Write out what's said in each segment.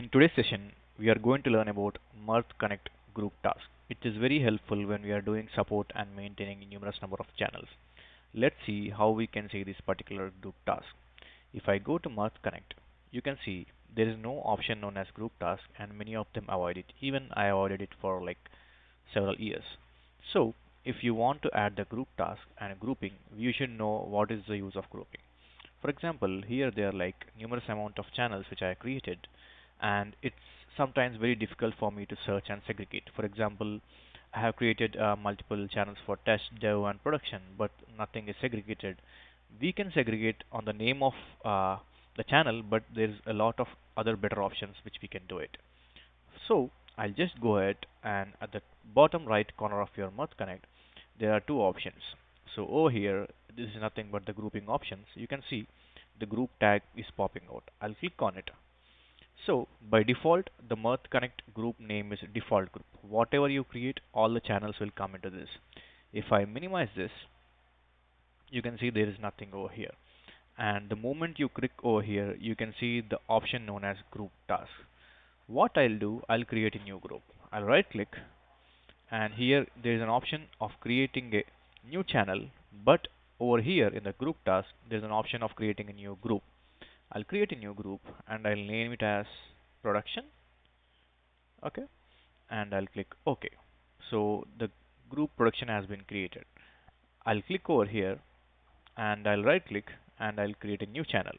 In today's session, we are going to learn about Mirth Connect group task. It is very helpful when we are doing support and maintaining numerous number of channels. Let's see how we can see this particular group task. If I go to Mirth Connect, you can see there is no option known as group task and many of them avoid it. Even I avoided it for like several years. So if you want to add the group task and grouping, you should know what is the use of grouping. For example, here there are like numerous amount of channels which I created, and it's sometimes very difficult for me to search and segregate. For example, I have created multiple channels for test, dev, and production, but nothing is segregated. We can segregate on the name of the channel, but there's a lot of other better options which we can do it. So I'll just go ahead, and at the bottom right corner of your Mirth Connect, there are two options. So over here, this is nothing but the grouping options. You can see the group tag is popping out. I'll click on it. So by default, the Mirth Connect group name is default group. Whatever you create, all the channels will come into this. If I minimize this, you can see there is nothing over here. And the moment you click over here, you can see the option known as group task. What I'll do, I'll create a new group. I'll right click, and here there is an option of creating a new channel, but over here in the group task, there's an option of creating a new group. I'll create a new group and I'll name it as production. Okay, and I'll click OK. So the group production has been created. I'll click over here and I'll right click and I'll create a new channel.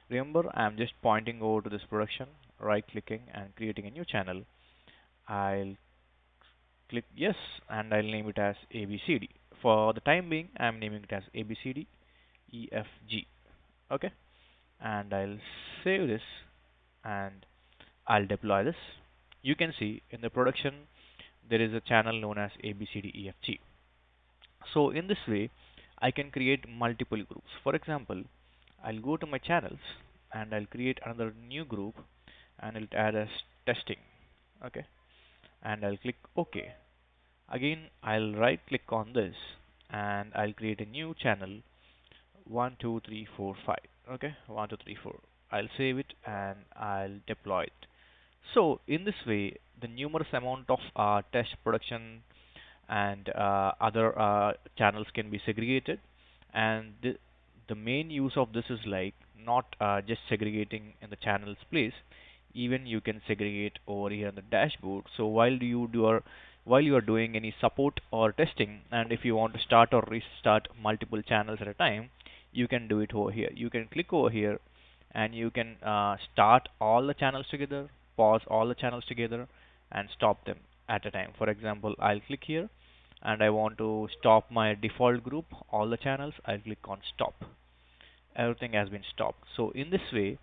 Remember, I'm just pointing over to this production, right clicking and creating a new channel. I'll click yes and I'll name it as ABCD. For the time being, I'm naming it as ABCD EFG. Okay, and I'll save this and I'll deploy this. You can see in the production there is a channel known as ABCDEFG. So in this way, I can create multiple groups. For example, I'll go to my channels and I'll create another new group and I'll add as testing. Okay, and I'll click OK. Again, I'll right click on this and I'll create a new channel 1 2 3 4 5. Okay, 1 2 3 4. I'll save it and I'll deploy it. So in this way, the numerous amount of test production and other channels can be segregated, and the main use of this is like not just segregating in the channels place. Even you can segregate over here in the dashboard. So while you are doing any support or testing, and if you want to start or restart multiple channels at a time, you can do it over here. You can click over here and you can start all the channels together, pause all the channels together, and stop them at a time. For example, I'll click here and I want to stop my default group, all the channels. I'll click on stop. Everything has been stopped. So in this way,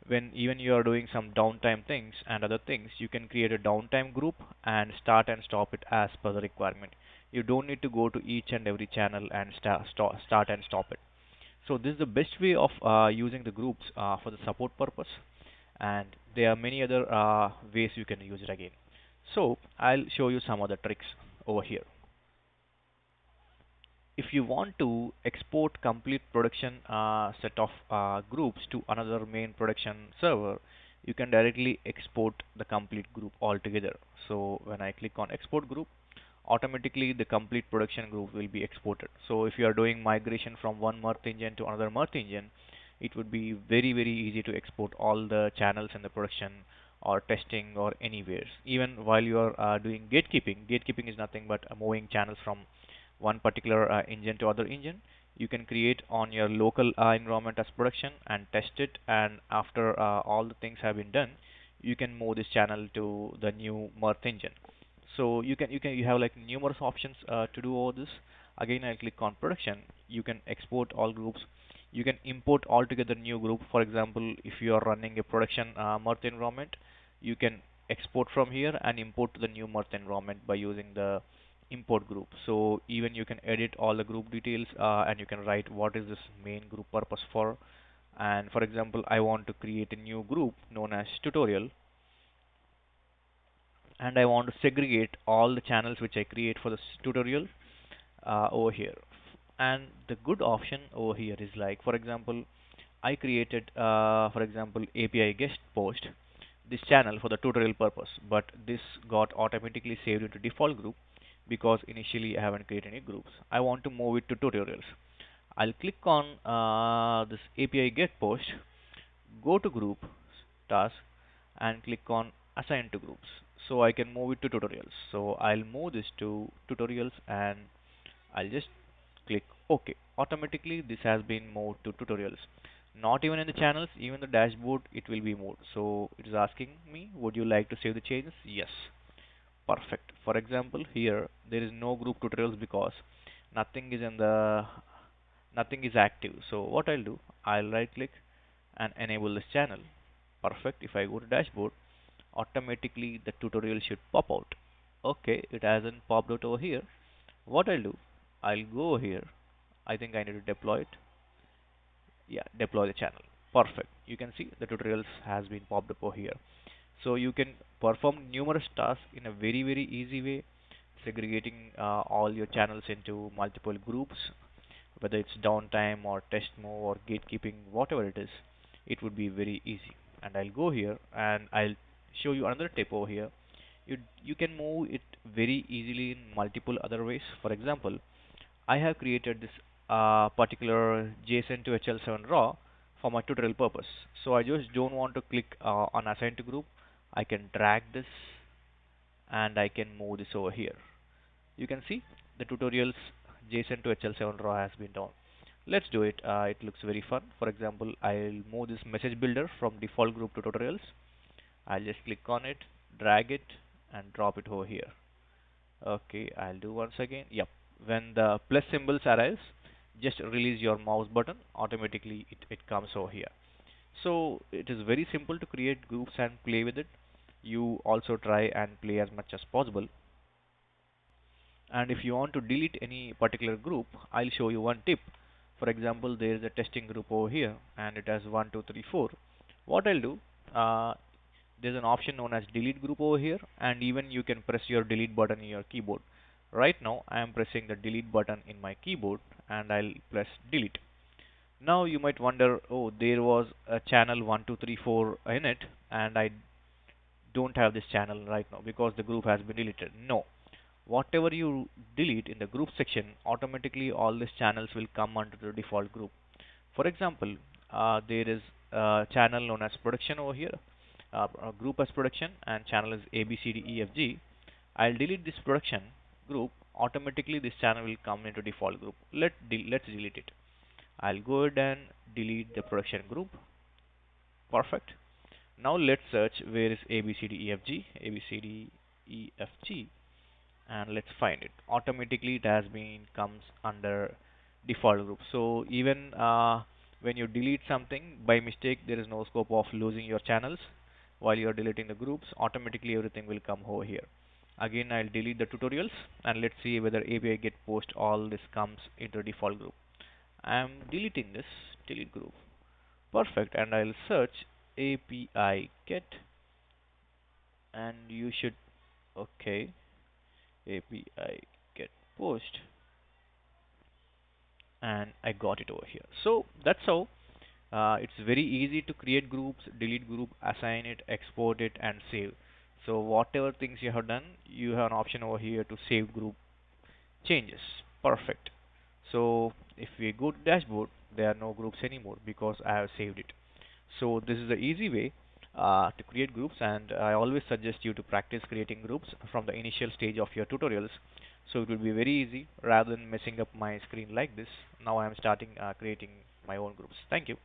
when even you are doing some downtime things and other things, you can create a downtime group and start and stop it as per the requirement. You don't need to go to each and every channel and start and stop it. So this is the best way of using the groups for the support purpose, and there are many other ways you can use it again. So I'll show you some other tricks over here. If you want to export complete production set of groups to another main production server, you can directly export the complete group altogether. So when I click on export group, automatically the complete production group will be exported. So if you are doing migration from one Mirth engine to another Mirth engine, it would be very easy to export all the channels in the production or testing or anywhere. Even while you are doing gatekeeping is nothing but moving channels from one particular engine to other engine. You can create on your local environment as production and test it, and after all the things have been done, you can move this channel to the new Mirth engine. So you have like numerous options to do all this. Again, I click on production. You can export all groups. You can import altogether new group. For example, if you are running a production Mirth environment, you can export from here and import to the new Mirth environment by using the import group. So even you can edit all the group details and you can write what is this main group purpose for. And for example, I want to create a new group known as tutorial, and I want to segregate all the channels which I create for this tutorial over here. And the good option over here is like, for example, I created for example API guest post, this channel for the tutorial purpose, but this got automatically saved into default group because initially I haven't created any groups. I want to move it to tutorials. I'll click on this API get post, go to group task and click on assign to groups. So I can move it to tutorials. So I'll move this to tutorials and I'll just click OK. Automatically this has been moved to tutorials. Not even in the channels, even the dashboard it will be moved. So it is asking me, would you like to save the changes? Yes. Perfect. For example, here there is no group tutorials because nothing is in the nothing is active. So what I'll do, I'll right click and enable this channel. Perfect. If I go to dashboard, automatically the tutorial should pop out. Okay, it hasn't popped out over here. What I'll do, I'll go here. I think I need to deploy it. Yeah, deploy the channel. Perfect. You can see the tutorials has been popped up over here. So you can perform numerous tasks in a very easy way, segregating all your channels into multiple groups, whether it's downtime or test mode or gatekeeping, whatever it is, it would be very easy. And I'll go here and I'll show you another tip over here. You can move it very easily in multiple other ways. For example, I have created this particular JSON to HL7 raw for my tutorial purpose. So I just don't want to click on assign to group. I can drag this and I can move this over here. You can see the tutorials JSON to HL7 raw has been done. Let's do it. It looks very fun. For example, I'll move this message builder from default group to tutorials. I'll just click on it, drag it, and drop it over here. Okay, I'll do once again. Yep. When the plus symbols arrives, just release your mouse button. Automatically, it comes over here. So it is very simple to create groups and play with it. You also try and play as much as possible. And if you want to delete any particular group, I'll show you one tip. For example, there is a testing group over here and it has 1 2 3 4. What I'll do, there's an option known as delete group over here, and even you can press your delete button in your keyboard. Right now I am pressing the delete button in my keyboard and I'll press delete. Now you might wonder, oh, there was a channel 1 2 3 4 in it and I don't have this channel right now because the group has been deleted. No, whatever you delete in the group section, automatically all these channels will come under the default group. For example, there is a channel known as production over here, a group as production, and channel is ABCDEFG. I'll delete this production group. Automatically, this channel will come into default group. Let's delete it. I'll go ahead and delete the production group. Perfect. Now let's search where is ABCDEFG. ABCDEFG, and let's find it. Automatically it has been comes under default group. So even when you delete something by mistake, there is no scope of losing your channels while you are deleting the groups. Automatically everything will come over here. Again, I'll delete the tutorials and let's see whether API get post all this comes into default group. I'm deleting this delete group. Perfect. And I'll search API get, and you should, okay, API get post, and I got it over here. So that's how it's very easy to create groups, delete group, assign it, export it, and save. So whatever things you have done, you have an option over here to save group changes. Perfect. So if we go to dashboard, there are no groups anymore because I have saved it. So this is the easy way to create groups, and I always suggest you to practice creating groups from the initial stage of your tutorials. So it will be very easy rather than messing up my screen like this. Now I am starting creating my own groups. Thank you.